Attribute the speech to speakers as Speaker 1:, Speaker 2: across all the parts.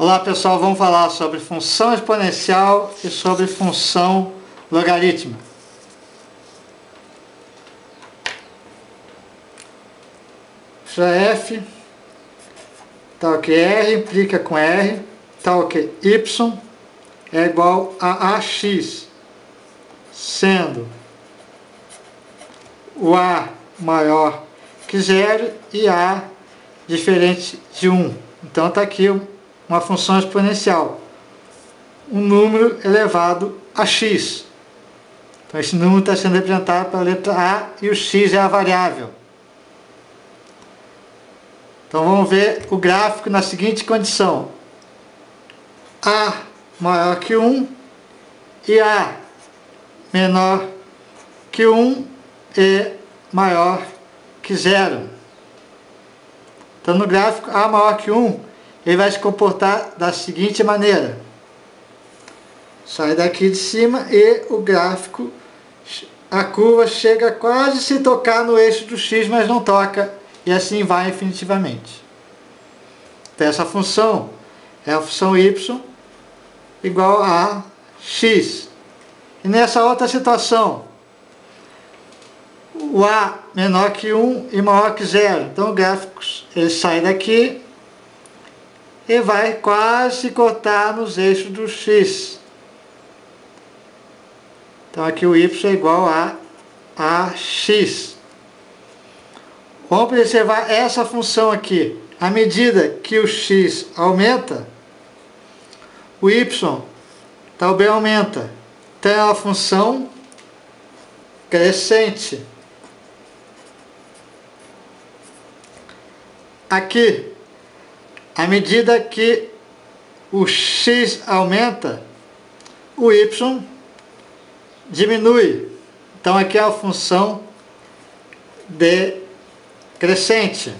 Speaker 1: Olá pessoal, vamos falar sobre função exponencial e sobre função logarítmica. Isso é f, tal que r implica com r, tal que y é igual a ax, sendo o a maior que 0 e a diferente de 1. Então está aqui uma função exponencial, um número elevado a x. Então esse número está sendo representado pela letra A e o x é a variável. Então vamos ver o gráfico na seguinte condição: A maior que 1 e A menor que 1 e maior que 0. Então no gráfico A maior que 1, ele vai se comportar da seguinte maneira: sai daqui de cima e o gráfico, a curva chega a quase se tocar no eixo do x, mas não toca, e assim vai infinitivamente. Então essa função é a função y igual a x. E nessa outra situação, o a menor que 1 e maior que 0. Então o gráfico ele sai daqui e vai quase se cortar nos eixos do x. Então aqui o y é igual a x. Vamos observar essa função aqui. À medida que o x aumenta, o y também aumenta. Então é uma função crescente. Aqui, à medida que o x aumenta, o y diminui. Então aqui é a função decrescente.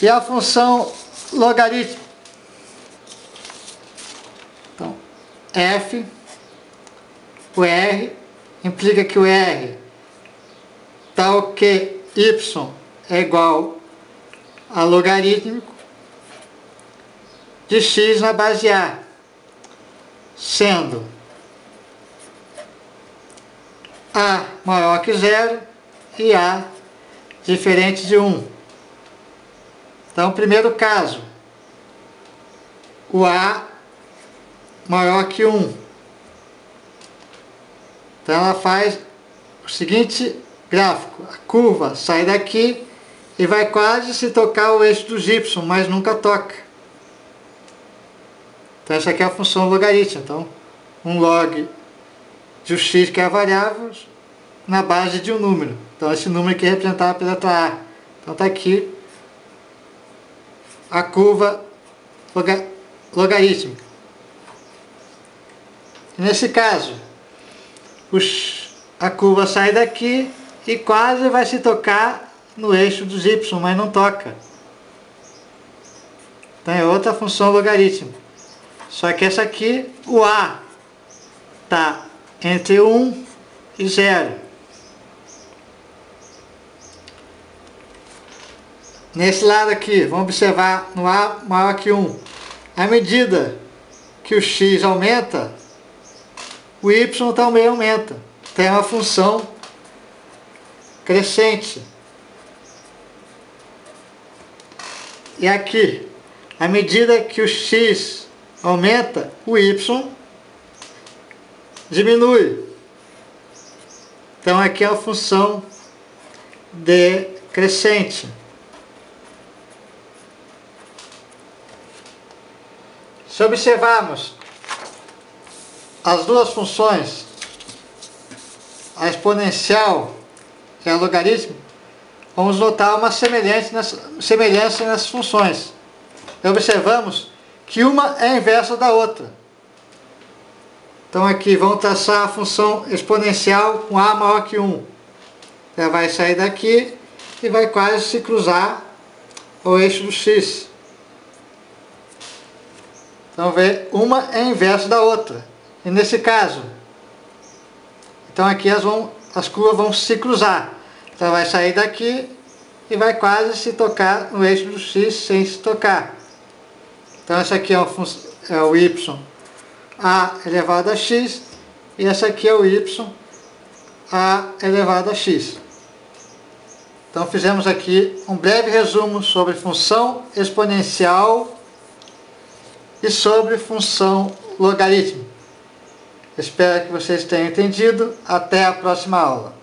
Speaker 1: E a função logarítmica. Então, f, o r, implica que o r tal que y é igual a logarítmico de x na base A, sendo a maior que 0 e a diferente de 1. Então, primeiro caso, o a maior que 1. Então ela faz o seguinte gráfico: a curva sai daqui e vai quase se tocar o eixo dos y, mas nunca toca. Então essa aqui é a função logarítmica. Então um log de x, que é a variável, na base de um número. Então esse número aqui é representado pela letra A. Então está aqui a curva logarítmica. Nesse caso, a curva sai daqui e quase vai se tocar no eixo dos y, mas não toca. Então é outra função logarítmica. Só que essa aqui, o a está entre 1 e 0. Nesse lado aqui, vamos observar no a maior que 1. À medida que o x aumenta, o y também aumenta. Então é uma função crescente. E aqui, à medida que o x aumenta, o y diminui. Então aqui é a função decrescente. Se observarmos as duas funções, a exponencial e a logarítmica, vamos notar uma semelhança nessas funções. Observamos que uma é a inversa da outra. Então aqui vamos traçar a função exponencial com a maior que 1. Ela vai sair daqui e vai quase se cruzar o eixo do x. Então vê, uma é a inversa da outra. E nesse caso, então aqui as curvas vão se cruzar. Então vai sair daqui e vai quase se tocar no eixo do x sem se tocar. Então essa aqui é o y a elevado a x, e essa aqui é o y a elevado a x. Então fizemos aqui um breve resumo sobre função exponencial e sobre função logarítmica. Espero que vocês tenham entendido. Até a próxima aula.